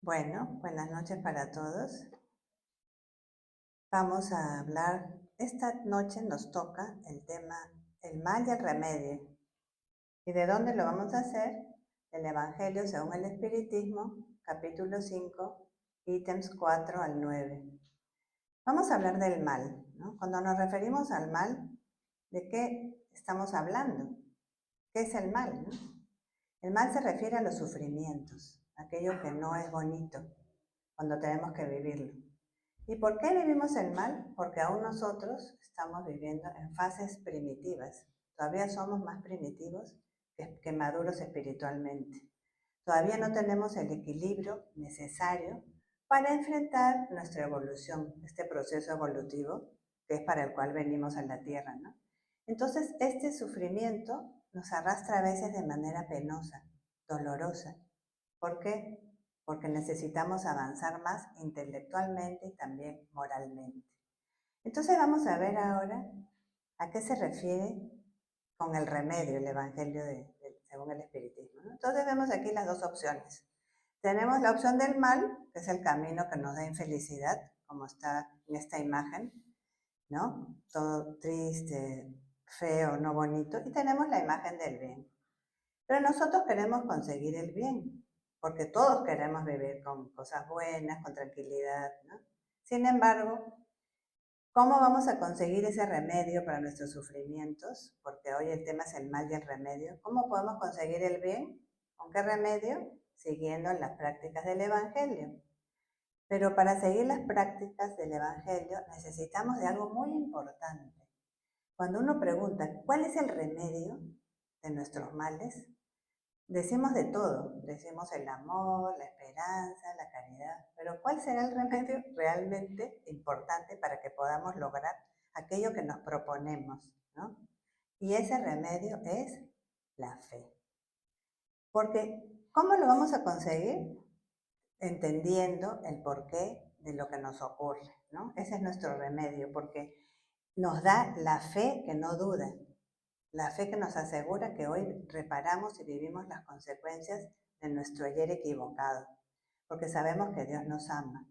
Bueno, buenas noches para todos. Vamos a hablar, esta noche nos toca el tema el mal y el remedio. ¿Y de dónde lo vamos a hacer? El Evangelio según el Espiritismo, capítulo 5, ítems 4 al 9. Vamos a hablar del mal, ¿no? Cuando nos referimos al mal, ¿de qué estamos hablando? ¿Qué es el mal, no? El mal se refiere a los sufrimientos, aquello que no es bonito, cuando tenemos que vivirlo. ¿Y por qué vivimos el mal? Porque aún nosotros estamos viviendo en fases primitivas. Todavía somos más primitivos que maduros espiritualmente. Todavía no tenemos el equilibrio necesario para enfrentar nuestra evolución, este proceso evolutivo que es para el cual venimos a la Tierra, ¿no? Entonces, este sufrimiento nos arrastra a veces de manera penosa, dolorosa. ¿Por qué? Porque necesitamos avanzar más intelectualmente y también moralmente. Entonces vamos a ver ahora a qué se refiere con el remedio, el Evangelio según el Espiritismo, ¿no? Entonces vemos aquí las dos opciones. Tenemos la opción del mal, que es el camino que nos da infelicidad, como está en esta imagen, ¿no? Todo triste, feo, no bonito. Y tenemos la imagen del bien. Pero nosotros queremos conseguir el bien, porque todos queremos vivir con cosas buenas, con tranquilidad, ¿no? Sin embargo, ¿cómo vamos a conseguir ese remedio para nuestros sufrimientos? Porque hoy el tema es el mal y el remedio. ¿Cómo podemos conseguir el bien? ¿Con qué remedio? Siguiendo las prácticas del Evangelio. Pero para seguir las prácticas del Evangelio necesitamos de algo muy importante. Cuando uno pregunta, ¿cuál es el remedio de nuestros males? Decimos de todo, decimos el amor, la esperanza, la caridad, pero ¿cuál será el remedio realmente importante para que podamos lograr aquello que nos proponemos, ¿no? Y ese remedio es la fe. Porque, ¿cómo lo vamos a conseguir? Entendiendo el porqué de lo que nos ocurre, ¿no? Ese es nuestro remedio, porque nos da la fe que no duda, la fe que nos asegura que hoy reparamos y vivimos las consecuencias de nuestro ayer equivocado, porque sabemos que Dios nos ama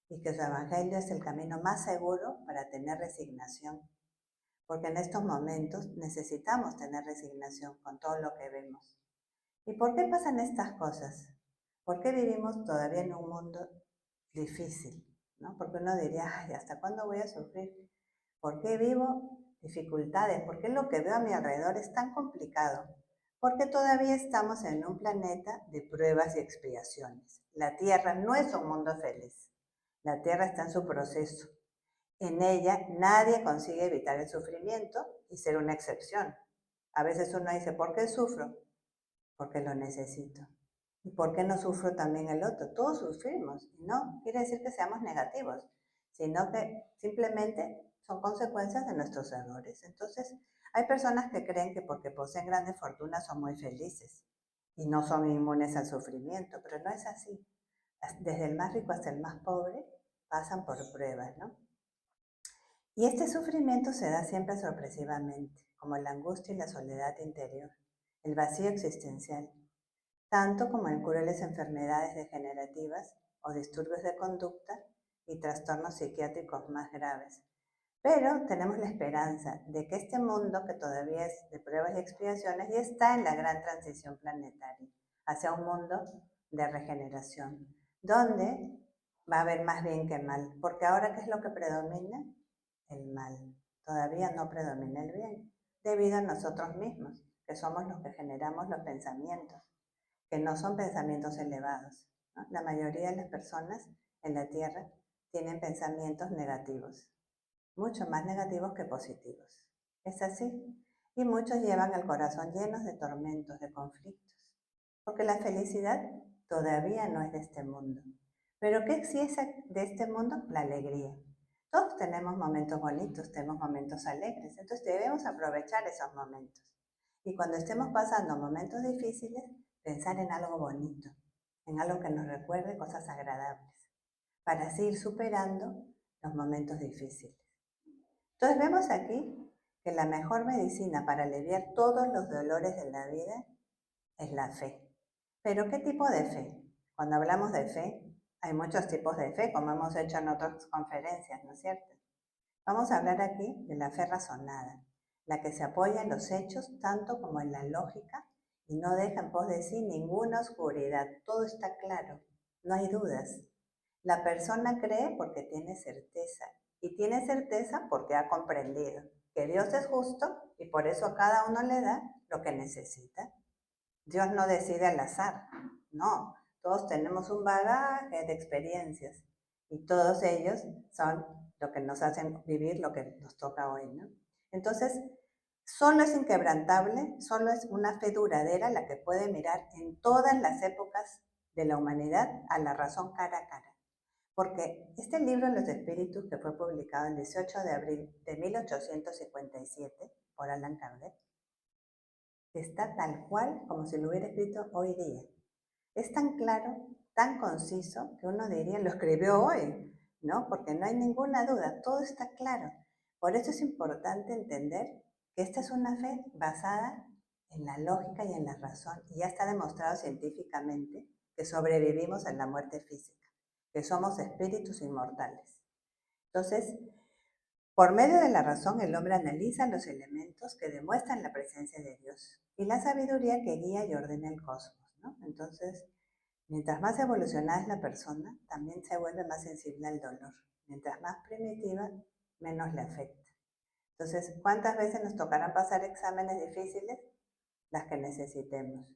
y que su evangelio es el camino más seguro para tener resignación, porque en estos momentos necesitamos tener resignación con todo lo que vemos. ¿Y por qué pasan estas cosas? ¿Por qué vivimos todavía en un mundo difícil? ¿No? Porque uno diría, ay, ¿hasta cuándo voy a sufrir? ¿Por qué vivo dificultades? ¿Por qué lo que veo a mi alrededor es tan complicado? Porque todavía estamos en un planeta de pruebas y expiaciones. La Tierra no es un mundo feliz. La Tierra está en su proceso. En ella nadie consigue evitar el sufrimiento y ser una excepción. A veces uno dice, ¿por qué sufro? Porque lo necesito. ¿Y por qué no sufro también el otro? Todos sufrimos. Y no quiere decir que seamos negativos, sino que simplemente son consecuencias de nuestros errores. Entonces, hay personas que creen que porque poseen grandes fortunas son muy felices y no son inmunes al sufrimiento, pero no es así. Desde el más rico hasta el más pobre pasan por pruebas, ¿no? Y este sufrimiento se da siempre sorpresivamente, como la angustia y la soledad interior, el vacío existencial, tanto como en crueles enfermedades degenerativas o disturbios de conducta y trastornos psiquiátricos más graves. Pero tenemos la esperanza de que este mundo, que todavía es de pruebas y expiaciones, ya está en la gran transición planetaria hacia un mundo de regeneración, donde va a haber más bien que mal, porque ahora ¿qué es lo que predomina? El mal. Todavía no predomina el bien, debido a nosotros mismos, que somos los que generamos los pensamientos, que no son pensamientos elevados, ¿no? La mayoría de las personas en la Tierra tienen pensamientos negativos, mucho más negativos que positivos. Es así. Y muchos llevan el corazón llenos de tormentos, de conflictos, porque la felicidad todavía no es de este mundo. Pero ¿qué sí es de este mundo? La alegría. Todos tenemos momentos bonitos, tenemos momentos alegres, entonces debemos aprovechar esos momentos. Y cuando estemos pasando momentos difíciles, pensar en algo bonito, en algo que nos recuerde cosas agradables, para así ir superando los momentos difíciles. Entonces vemos aquí que la mejor medicina para aliviar todos los dolores de la vida es la fe. ¿Pero qué tipo de fe? Cuando hablamos de fe, hay muchos tipos de fe, como hemos hecho en otras conferencias, ¿no es cierto? Vamos a hablar aquí de la fe razonada, la que se apoya en los hechos tanto como en la lógica y no deja en pos de sí ninguna oscuridad. Todo está claro, no hay dudas. La persona cree porque tiene certeza y tiene certeza porque ha comprendido que Dios es justo y por eso a cada uno le da lo que necesita. Dios no decide al azar, no. Todos tenemos un bagaje de experiencias y todos ellos son lo que nos hacen vivir lo que nos toca hoy, ¿no? Entonces, solo es inquebrantable, solo es una fe duradera la que puede mirar en todas las épocas de la humanidad a la razón cara a cara. Porque este libro Los Espíritus, que fue publicado el 18 de abril de 1857 por Allan Kardec, está tal cual como si lo hubiera escrito hoy día. Es tan claro, tan conciso, que uno diría, lo escribió hoy, ¿no? Porque no hay ninguna duda, todo está claro. Por eso es importante entender que esta es una fe basada en la lógica y en la razón, y ya está demostrado científicamente que sobrevivimos a la muerte física, que somos espíritus inmortales. Entonces, por medio de la razón, el hombre analiza los elementos que demuestran la presencia de Dios y la sabiduría que guía y ordena el cosmos, ¿no? Entonces, mientras más evolucionada es la persona, también se vuelve más sensible al dolor. Mientras más primitiva, menos le afecta. Entonces, ¿cuántas veces nos tocarán pasar exámenes difíciles? Las que necesitemos.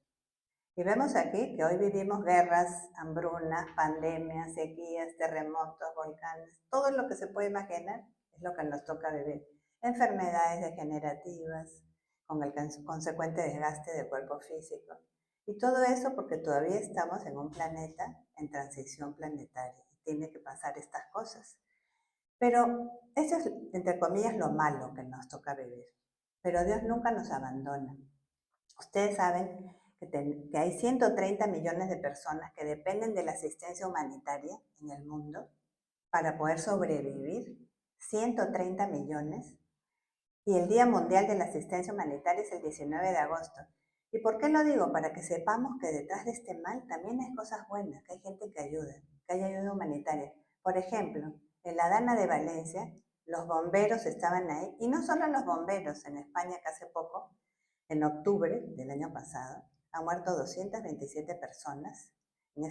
Y vemos aquí que hoy vivimos guerras, hambrunas, pandemias, sequías, terremotos, volcanes, todo lo que se puede imaginar es lo que nos toca vivir. Enfermedades degenerativas, con el consecuente desgaste del cuerpo físico. Y todo eso porque todavía estamos en un planeta en transición planetaria. Tiene que pasar estas cosas. Pero eso es, entre comillas, lo malo que nos toca vivir. Pero Dios nunca nos abandona. Ustedes saben que hay 130 millones de personas que dependen de la asistencia humanitaria en el mundo para poder sobrevivir. 130 millones. Y el Día Mundial de la Asistencia Humanitaria es el 19 de agosto. ¿Y por qué lo digo? Para que sepamos que detrás de este mal también hay cosas buenas, que hay gente que ayuda, que hay ayuda humanitaria. Por ejemplo, en la Dana de Valencia, los bomberos estaban ahí, y no solo los bomberos, en España que hace poco, en octubre del año pasado, han muerto 227 personas en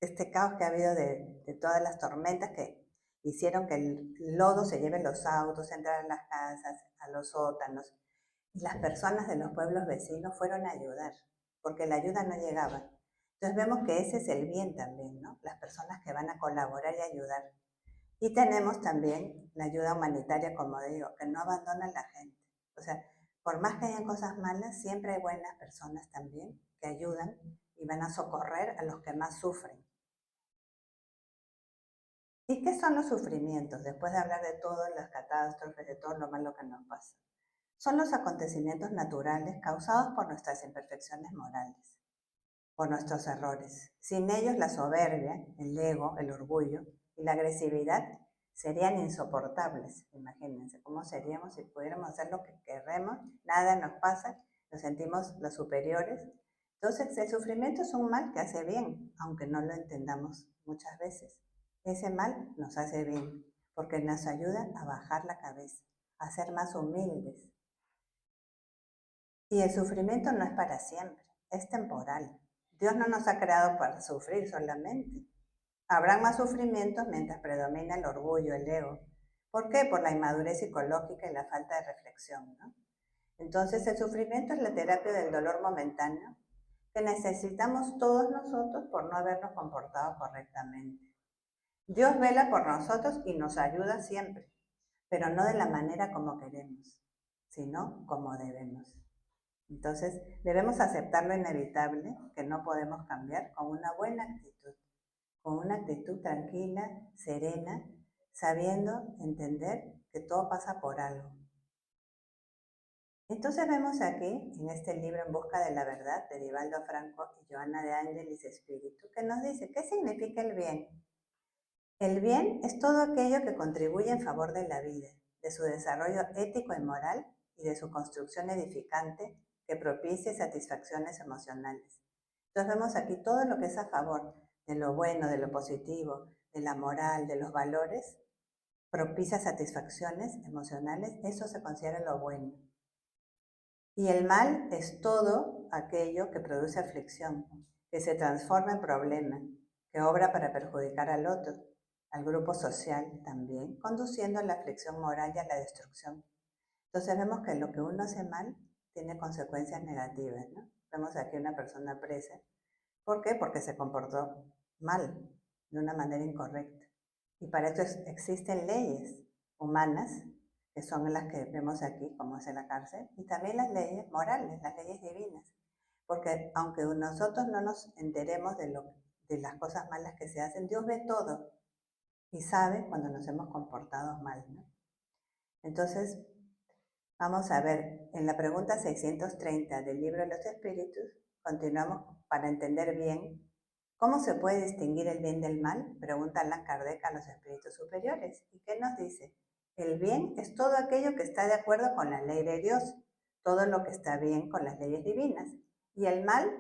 este caos que ha habido de todas las tormentas que hicieron que el lodo se lleve los autos, entrar a las casas, a los sótanos. Y las personas de los pueblos vecinos fueron a ayudar, porque la ayuda no llegaba. Entonces vemos que ese es el bien también, ¿no? Las personas que van a colaborar y ayudar. Y tenemos también la ayuda humanitaria, como digo, que no abandona a la gente. O sea, por más que hayan cosas malas, siempre hay buenas personas también que ayudan y van a socorrer a los que más sufren. ¿Y qué son los sufrimientos? Después de hablar de todas las catástrofes, de todo lo malo que nos pasa. Son los acontecimientos naturales causados por nuestras imperfecciones morales, por nuestros errores. Sin ellos la soberbia, el ego, el orgullo y la agresividad serían insoportables. Imagínense cómo seríamos si pudiéramos hacer lo que queremos, nada nos pasa, nos sentimos los superiores. Entonces el sufrimiento es un mal que hace bien, aunque no lo entendamos muchas veces. Ese mal nos hace bien, porque nos ayuda a bajar la cabeza, a ser más humildes. Y el sufrimiento no es para siempre, es temporal. Dios no nos ha creado para sufrir solamente. Habrá más sufrimientos mientras predomina el orgullo, el ego. ¿Por qué? Por la inmadurez psicológica y la falta de reflexión, ¿no? Entonces el sufrimiento es la terapia del dolor momentáneo que necesitamos todos nosotros por no habernos comportado correctamente. Dios vela por nosotros y nos ayuda siempre, pero no de la manera como queremos, sino como debemos. Entonces, debemos aceptar lo inevitable, que no podemos cambiar, con una buena actitud, con una actitud tranquila, serena, sabiendo entender que todo pasa por algo. Entonces vemos aquí, en este libro En busca de la verdad, de Divaldo Franco y Joana de Ángelis Espíritu, que nos dice, ¿qué significa el bien? El bien es todo aquello que contribuye en favor de la vida, de su desarrollo ético y moral y de su construcción edificante que propicie satisfacciones emocionales. Entonces vemos aquí todo lo que es a favor de lo bueno, de lo positivo, de la moral, de los valores, propicia satisfacciones emocionales, eso se considera lo bueno. Y el mal es todo aquello que produce aflicción, que se transforma en problema, que obra para perjudicar al otro, al grupo social también, conduciendo a la aflicción moral y a la destrucción. Entonces vemos que lo que uno hace mal tiene consecuencias negativas, ¿no? Vemos aquí una persona presa. ¿Por qué? Porque se comportó mal, de una manera incorrecta. Y para esto existen leyes humanas, que son las que vemos aquí, como es en la cárcel, y también las leyes morales, las leyes divinas. Porque aunque nosotros no nos enteremos de las cosas malas que se hacen, Dios ve todo y sabe cuando nos hemos comportado mal, ¿no? Entonces, vamos a ver, en la pregunta 630 del libro de los Espíritus, continuamos para entender bien cómo se puede distinguir el bien del mal, pregunta Allan Kardec a los espíritus superiores. ¿Y qué nos dice? El bien es todo aquello que está de acuerdo con la ley de Dios, todo lo que está bien con las leyes divinas, y el mal,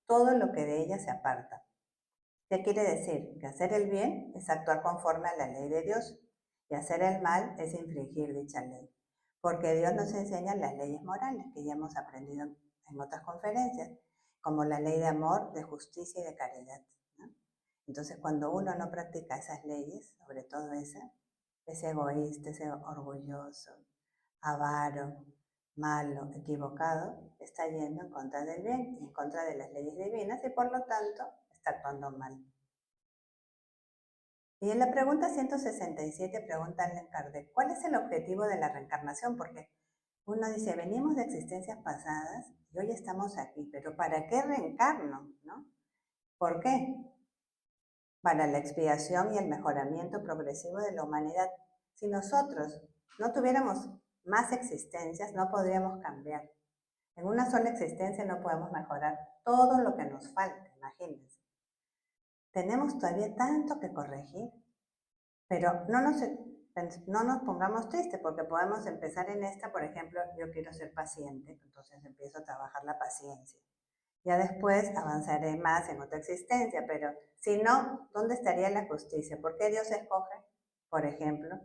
todo lo que de ellas se aparta. ¿Qué quiere decir? Que hacer el bien es actuar conforme a la ley de Dios, y hacer el mal es infringir dicha ley. Porque Dios nos enseña las leyes morales que ya hemos aprendido en otras conferencias, como la ley de amor, de justicia y de caridad, ¿no? Entonces, cuando uno no practica esas leyes, sobre todo esa, es egoísta, es orgulloso, avaro, malo, equivocado, está yendo en contra del bien, en contra de las leyes divinas y por lo tanto está actuando mal. Y en la pregunta 167 pregunta Allan Kardec, ¿cuál es el objetivo de la reencarnación? Porque uno dice, venimos de existencias pasadas y hoy estamos aquí, pero ¿para qué reencarno? ¿No? ¿Por qué? Para la expiación y el mejoramiento progresivo de la humanidad. Si nosotros no tuviéramos más existencias, no podríamos cambiar. En una sola existencia no podemos mejorar todo lo que nos falta, imagínense. Tenemos todavía tanto que corregir, pero no nos pongamos tristes porque podemos empezar en esta, por ejemplo, yo quiero ser paciente, entonces empiezo a trabajar la paciencia. Ya después avanzaré más en otra existencia, pero si no, ¿dónde estaría la justicia? ¿Por qué Dios escoge, por ejemplo,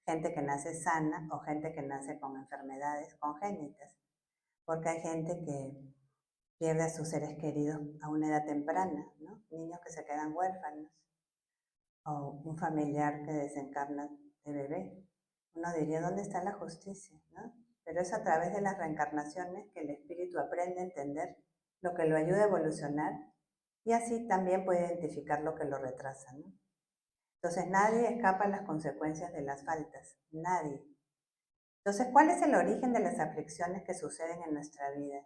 gente que nace sana o gente que nace con enfermedades congénitas? Porque hay gente que pierde a sus seres queridos a una edad temprana, ¿no? Niños que se quedan huérfanos o un familiar que desencarna de bebé. Uno diría, ¿dónde está la justicia? ¿No? Pero es a través de las reencarnaciones que el espíritu aprende a entender lo que lo ayuda a evolucionar y así también puede identificar lo que lo retrasa, ¿no? Entonces nadie escapa a las consecuencias de las faltas, nadie. Entonces, ¿cuál es el origen de las aflicciones que suceden en nuestra vida?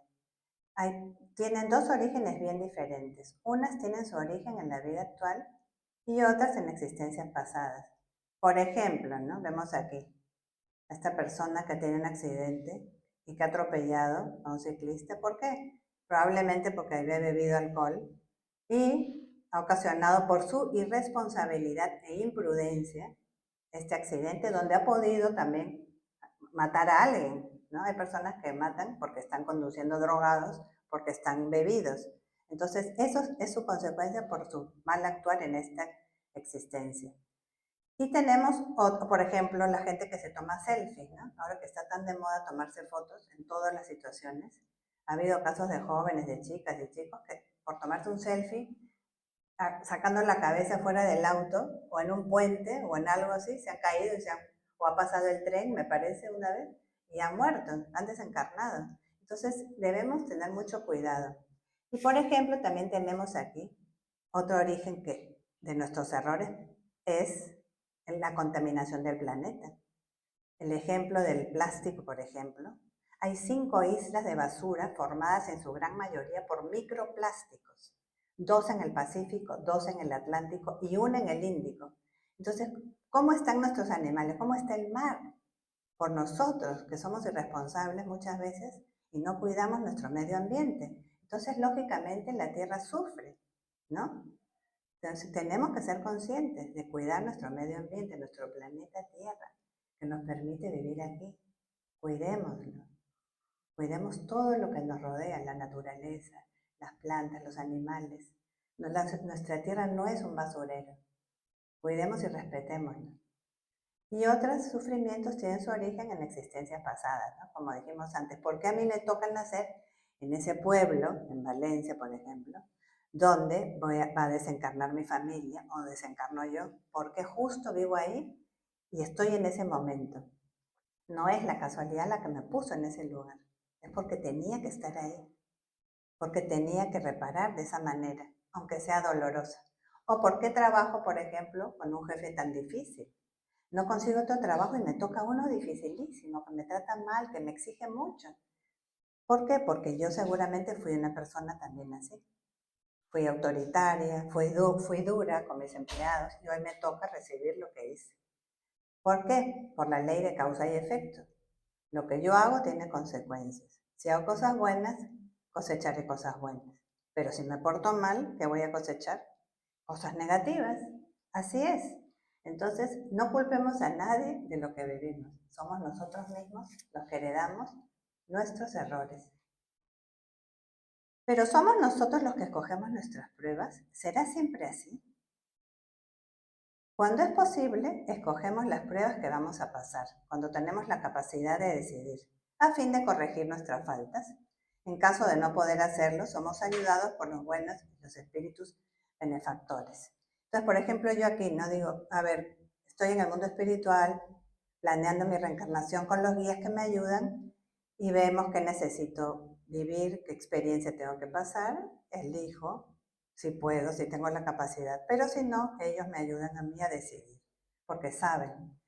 Tienen dos orígenes bien diferentes. Unas tienen su origen en la vida actual y otras en existencias pasadas. Por ejemplo, ¿no? Vemos aquí a esta persona que tiene un accidente y que ha atropellado a un ciclista. ¿Por qué? Probablemente porque había bebido alcohol y ha ocasionado por su irresponsabilidad e imprudencia este accidente donde ha podido también matar a alguien, ¿no? Hay personas que matan porque están conduciendo drogados, porque están bebidos. Entonces, eso es su consecuencia por su mal actuar en esta existencia. Y tenemos, por ejemplo, la gente que se toma selfies, ¿no? Ahora que está tan de moda tomarse fotos en todas las situaciones. Ha habido casos de jóvenes, de chicas y chicos que por tomarse un selfie, sacando la cabeza fuera del auto, o en un puente, o en algo así, se han caído o ha pasado el tren, me parece, una vez, y han muerto, han desencarnado. Entonces, debemos tener mucho cuidado. Y, por ejemplo, también tenemos aquí otro origen de nuestros errores es la contaminación del planeta. El ejemplo del plástico, por ejemplo. Hay 5 islas de basura formadas en su gran mayoría por microplásticos. 2 en el Pacífico, 2 en el Atlántico y 1 en el Índico. Entonces, ¿cómo están nuestros animales? ¿Cómo está el mar? Por nosotros, que somos irresponsables muchas veces y no cuidamos nuestro medio ambiente. Entonces, lógicamente, la Tierra sufre, ¿no? Entonces, tenemos que ser conscientes de cuidar nuestro medio ambiente, nuestro planeta Tierra, que nos permite vivir aquí. Cuidémoslo. Cuidemos todo lo que nos rodea, la naturaleza, las plantas, los animales. Nuestra tierra no es un basurero. Cuidemos y respetémosla. Y otros sufrimientos tienen su origen en existencias pasadas, ¿no? Como dijimos antes, ¿por qué a mí me toca nacer en ese pueblo, en Valencia, por ejemplo, donde va a desencarnar mi familia o desencarno yo? Porque justo vivo ahí y estoy en ese momento. No es la casualidad la que me puso en ese lugar, es porque tenía que estar ahí, porque tenía que reparar de esa manera, aunque sea dolorosa. O por qué trabajo, por ejemplo, con un jefe tan difícil. No consigo otro trabajo y me toca uno dificilísimo, que me trata mal, que me exige mucho. ¿Por qué? Porque yo seguramente fui una persona también así. Fui autoritaria, fui dura con mis empleados y hoy me toca recibir lo que hice. ¿Por qué? Por la ley de causa y efecto. Lo que yo hago tiene consecuencias. Si hago cosas buenas, cosecharé cosas buenas. Pero si me porto mal, ¿qué voy a cosechar? Cosas negativas. Así es. Entonces, no culpemos a nadie de lo que vivimos. Somos nosotros mismos los que heredamos nuestros errores. Pero somos nosotros los que escogemos nuestras pruebas. ¿Será siempre así? Cuando es posible, escogemos las pruebas que vamos a pasar, cuando tenemos la capacidad de decidir, a fin de corregir nuestras faltas. En caso de no poder hacerlo, somos ayudados por los buenos y los espíritus benefactores. Entonces, por ejemplo, yo aquí no digo, a ver, estoy en el mundo espiritual, planeando mi reencarnación con los guías que me ayudan y vemos que necesito vivir, qué experiencia tengo que pasar, elijo si puedo, si tengo la capacidad, pero si no, ellos me ayudan a mí a decidir, porque saben.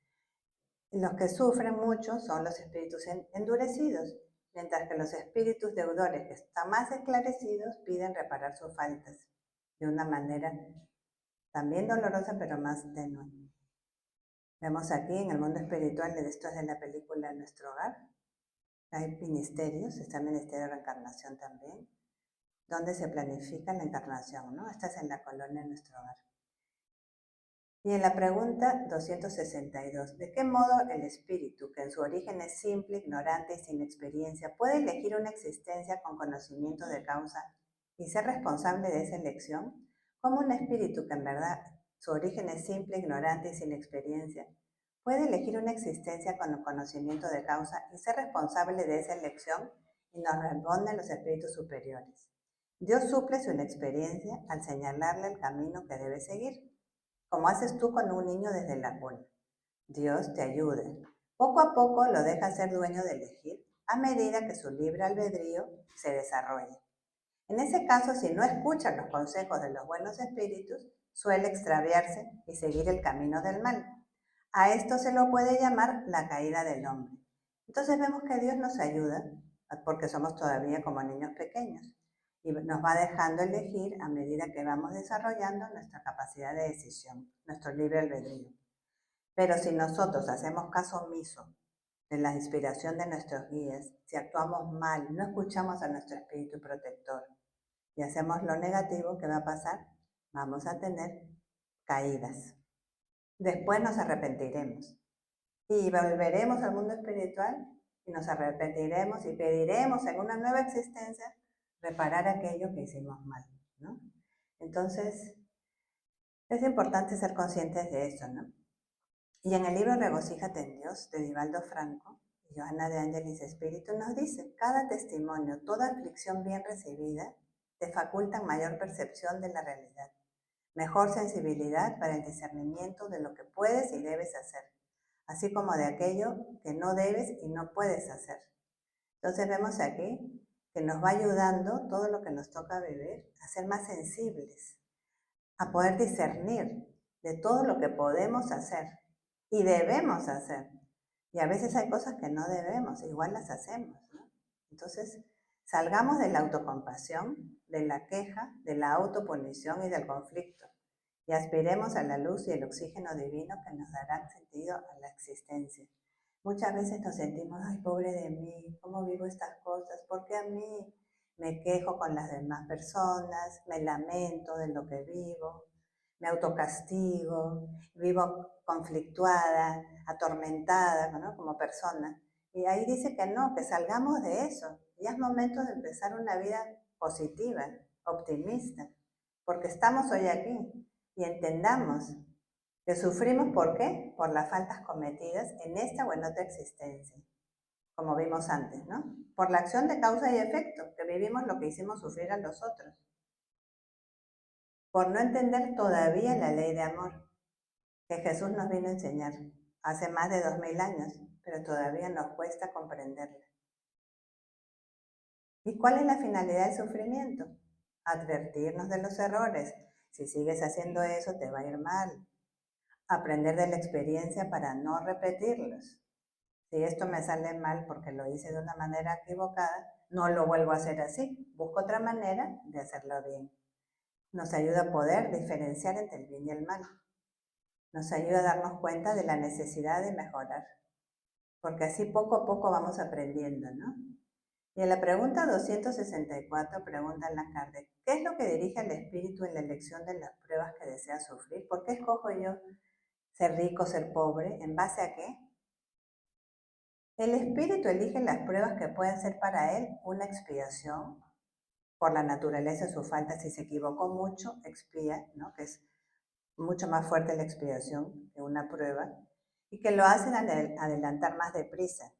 Los que sufren mucho son los espíritus endurecidos, mientras que los espíritus deudores que están más esclarecidos piden reparar sus faltas de una manera también dolorosa, pero más tenue. Vemos aquí en el mundo espiritual, esto es de la película Nuestro Hogar, hay ministerios, está el Ministerio de Reencarnación también, donde se planifica la encarnación, ¿no? Esta es en la colonia Nuestro Hogar. Y en la pregunta 262, ¿de qué modo el espíritu, que en su origen es simple, ignorante y sin experiencia, puede elegir una existencia con conocimiento de causa y ser responsable de esa elección? ¿Cómo un espíritu que en verdad su origen es simple, ignorante y sin experiencia, puede elegir una existencia con conocimiento de causa y ser responsable de esa elección? Y nos responden los espíritus superiores. Dios suple su inexperiencia al señalarle el camino que debe seguir, como haces tú con un niño desde la cuna. Dios te ayude. Poco a poco lo deja ser dueño de elegir a medida que su libre albedrío se desarrolle. En ese caso, si no escucha los consejos de los buenos espíritus, suele extraviarse y seguir el camino del mal. A esto se lo puede llamar la caída del hombre. Entonces vemos que Dios nos ayuda porque somos todavía como niños pequeños y nos va dejando elegir a medida que vamos desarrollando nuestra capacidad de decisión, nuestro libre albedrío. Pero si nosotros hacemos caso omiso de la inspiración de nuestros guías, si actuamos mal, no escuchamos a nuestro espíritu protector y hacemos lo negativo, ¿qué va a pasar? Vamos a tener caídas. Después nos arrepentiremos y volveremos al mundo espiritual y nos arrepentiremos y pediremos en una nueva existencia reparar aquello que hicimos mal, ¿no? Entonces, es importante ser conscientes de eso, ¿no? Y en el libro Regocíjate en Dios, de Divaldo Franco y Johanna de Angelis Espíritu, nos dice, cada testimonio, toda aflicción bien recibida, te faculta mayor percepción de la realidad, mejor sensibilidad para el discernimiento de lo que puedes y debes hacer, así como de aquello que no debes y no puedes hacer. Entonces vemos aquí que nos va ayudando todo lo que nos toca vivir a ser más sensibles, a poder discernir de todo lo que podemos hacer y debemos hacer. Y a veces hay cosas que no debemos, igual las hacemos, ¿no? Entonces, salgamos de la autocompasión, de la queja, de la autopunición y del conflicto y aspiremos a la luz y el oxígeno divino que nos darán sentido a la existencia. Muchas veces nos sentimos, ay, pobre de mí, ¿cómo vivo estas cosas? ¿Por qué a mí? Me quejo con las demás personas, me lamento de lo que vivo, me autocastigo, vivo conflictuada, atormentada, ¿no? Como persona. Y ahí dice que no, que salgamos de eso. Ya es momento de empezar una vida positiva, optimista, porque estamos hoy aquí y entendamos que sufrimos, ¿por qué? Por las faltas cometidas en esta o en otra existencia, como vimos antes, ¿no? Por la acción de causa y efecto, que vivimos lo que hicimos sufrir a los otros. Por no entender todavía la ley de amor que Jesús nos vino a enseñar hace más de 2000 años, pero todavía nos cuesta comprenderla. ¿Y cuál es la finalidad del sufrimiento? Advertirnos de los errores. Si sigues haciendo eso, te va a ir mal. Aprender de la experiencia para no repetirlos. Si esto me sale mal porque lo hice de una manera equivocada, no lo vuelvo a hacer así. Busco otra manera de hacerlo bien. Nos ayuda a poder diferenciar entre el bien y el mal. Nos ayuda a darnos cuenta de la necesidad de mejorar. Porque así poco a poco vamos aprendiendo, ¿no? Y en la pregunta 264 pregunta Kardec, ¿qué es lo que dirige al espíritu en la elección de las pruebas que desea sufrir? ¿Por qué escojo yo ser rico, ser pobre? ¿En base a qué? El espíritu elige las pruebas que pueden ser para él una expiación por la naturaleza de su falta. Si se equivocó mucho, expía, ¿no? Que es mucho más fuerte la expiación que una prueba, y que lo hacen adelantar más deprisa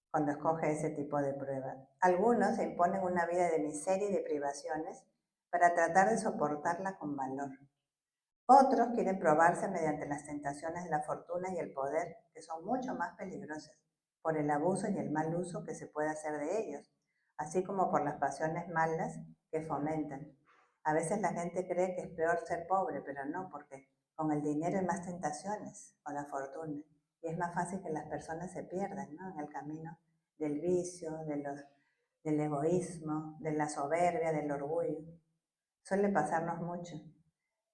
cuando escoge ese tipo de prueba. Algunos se imponen una vida de miseria y de privaciones para tratar de soportarla con valor. Otros quieren probarse mediante las tentaciones de la fortuna y el poder, que son mucho más peligrosas, por el abuso y el mal uso que se puede hacer de ellos, así como por las pasiones malas que fomentan. A veces la gente cree que es peor ser pobre, pero no, porque con el dinero hay más tentaciones, con la fortuna, y es más fácil que las personas se pierdan, ¿no? En el camino del vicio, del egoísmo, de la soberbia, del orgullo. Suele pasarnos mucho.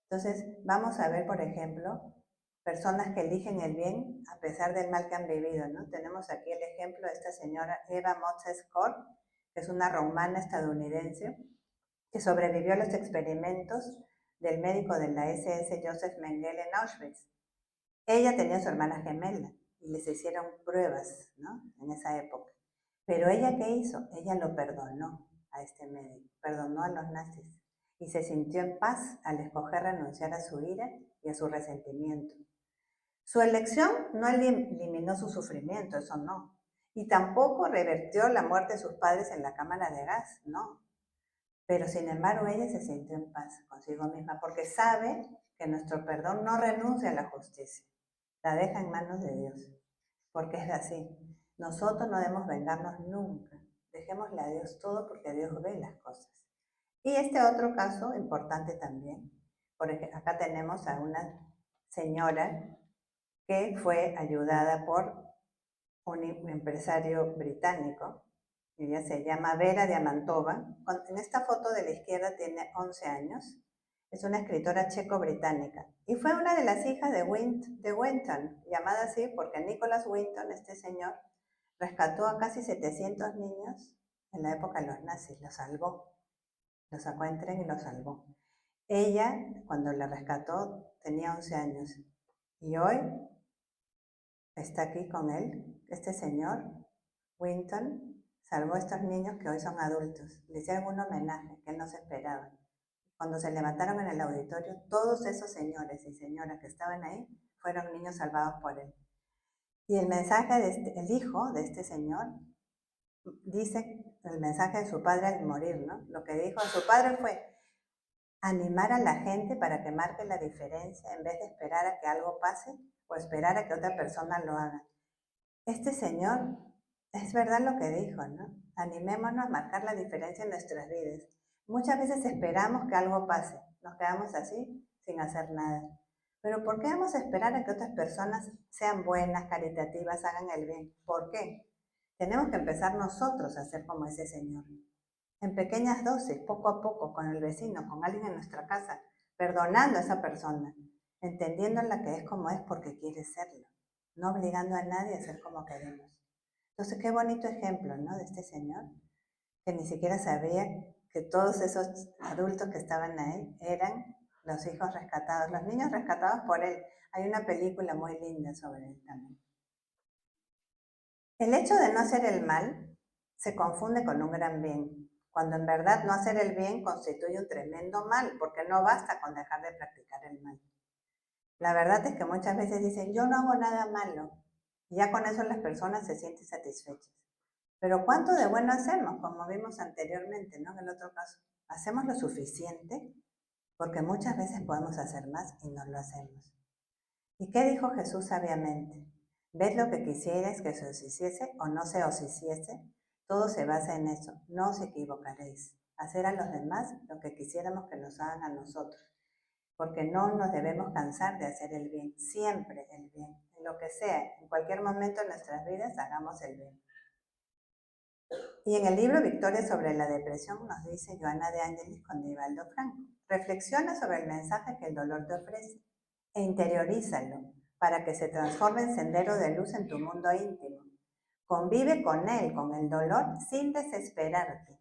Entonces, vamos a ver, por ejemplo, personas que eligen el bien a pesar del mal que han vivido, ¿no? Tenemos aquí el ejemplo de esta señora Eva Moses Corp, que es una romana estadounidense que sobrevivió a los experimentos del médico de la SS Joseph Mengele en Auschwitz. Ella tenía a su hermana gemela y les hicieron pruebas, ¿no? En esa época. Pero ella, ¿qué hizo? Ella lo perdonó a este médico, perdonó a los nazis y se sintió en paz al escoger renunciar a su ira y a su resentimiento. Su elección no eliminó su sufrimiento, eso no. Y tampoco revertió la muerte de sus padres en la cámara de gas, no. Pero sin embargo ella se sintió en paz consigo misma porque sabe que nuestro perdón no renuncia a la justicia, la deja en manos de Dios, porque es así. Nosotros no debemos vengarnos nunca, dejémosle a Dios todo porque Dios ve las cosas. Y este otro caso importante también, porque acá tenemos a una señora que fue ayudada por un empresario británico. Ella se llama Vera Diamantova. En esta foto de la izquierda tiene 11 años. Es una escritora checo-británica. Y fue una de las hijas de Winton, llamada así porque Nicholas Winton, este señor, rescató a casi 700 niños en la época de los nazis. Los salvó. Los sacó en tren y los salvó. Ella, cuando la rescató, tenía 11 años. Y hoy está aquí con él, este señor, Winton, salvó a estos niños que hoy son adultos. Le hicieron un homenaje que él no se esperaba. Cuando se levantaron en el auditorio, todos esos señores y señoras que estaban ahí fueron niños salvados por él. Y el mensaje el hijo de este señor dice el mensaje de su padre al morir, ¿no? Lo que dijo a su padre fue animar a la gente para que marque la diferencia en vez de esperar a que algo pase o esperar a que otra persona lo haga. Este señor, es verdad lo que dijo, ¿no? Animémonos a marcar la diferencia en nuestras vidas. Muchas veces esperamos que algo pase, nos quedamos así, sin hacer nada. Pero ¿por qué vamos a esperar a que otras personas sean buenas, caritativas, hagan el bien? ¿Por qué? Tenemos que empezar nosotros a ser como ese señor. En pequeñas dosis, poco a poco, con el vecino, con alguien en nuestra casa, perdonando a esa persona, entendiéndola que es como es porque quiere serlo, no obligando a nadie a ser como queremos. Entonces, qué bonito ejemplo, ¿no? De este señor, que ni siquiera sabía que todos esos adultos que estaban ahí eran los hijos rescatados, los niños rescatados por él. Hay una película muy linda sobre él también. El hecho de no hacer el mal se confunde con un gran bien. cuando en verdad no hacer el bien constituye un tremendo mal, porque no basta con dejar de practicar el mal. La verdad es que muchas veces dicen, yo no hago nada malo, y ya con eso las personas se sienten satisfechas. Pero ¿cuánto de bueno hacemos? Como vimos anteriormente, ¿no? En el otro caso, ¿hacemos lo suficiente? Porque muchas veces podemos hacer más y no lo hacemos. ¿Y qué dijo Jesús sabiamente? ¿Ves lo que quisierais que se os hiciese o no se os hiciese? Todo se basa en eso, no os equivocaréis. Hacer a los demás lo que quisiéramos que nos hagan a nosotros, porque no nos debemos cansar de hacer el bien, siempre el bien, en lo que sea, en cualquier momento de nuestras vidas hagamos el bien. Y en el libro Victoria sobre la depresión nos dice Joana de Ángelis con Divaldo Franco, reflexiona sobre el mensaje que el dolor te ofrece e interiorízalo para que se transforme en sendero de luz en tu mundo íntimo. Convive con él, con el dolor, sin desesperarte,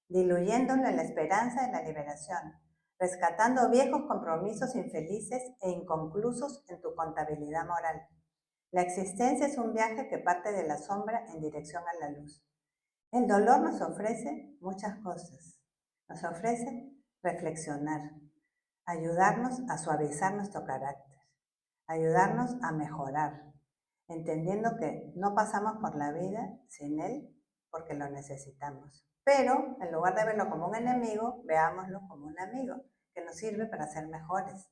diluyéndolo en la esperanza de la liberación, rescatando viejos compromisos infelices e inconclusos en tu contabilidad moral. La existencia es un viaje que parte de la sombra en dirección a la luz. El dolor nos ofrece muchas cosas. Nos ofrece reflexionar, ayudarnos a suavizar nuestro carácter, ayudarnos a mejorar, entendiendo que no pasamos por la vida sin él porque lo necesitamos. Pero en lugar de verlo como un enemigo, veámoslo como un amigo que nos sirve para ser mejores.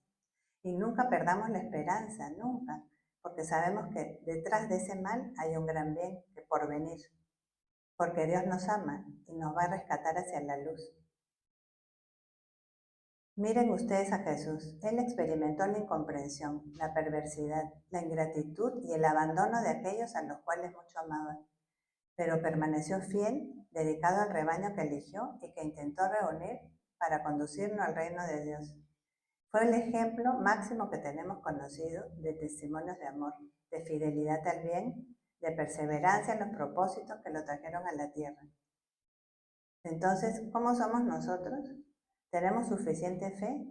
Y nunca perdamos la esperanza, nunca, porque sabemos que detrás de ese mal hay un gran bien que por venir, porque Dios nos ama y nos va a rescatar hacia la luz. Miren ustedes a Jesús. Él experimentó la incomprensión, la perversidad, la ingratitud y el abandono de aquellos a los cuales mucho amaba, pero permaneció fiel, dedicado al rebaño que eligió y que intentó reunir para conducirnos al reino de Dios. Fue el ejemplo máximo que tenemos conocido de testimonios de amor, de fidelidad al bien, de perseverancia en los propósitos que lo trajeron a la tierra. Entonces, ¿cómo somos nosotros? ¿Tenemos suficiente fe?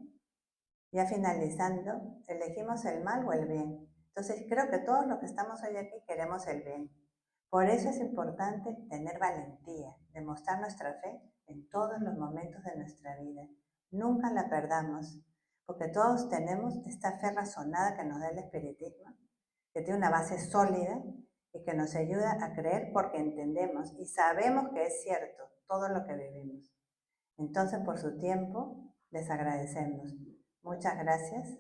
Ya finalizando, ¿elegimos el mal o el bien? Entonces, creo que todos los que estamos hoy aquí queremos el bien. Por eso es importante tener valentía, demostrar nuestra fe en todos los momentos de nuestra vida. Nunca la perdamos, porque todos tenemos esta fe razonada que nos da el espiritismo, que tiene una base sólida y que nos ayuda a creer porque entendemos y sabemos que es cierto todo lo que vivimos. Entonces, por su tiempo, les agradecemos. Muchas gracias.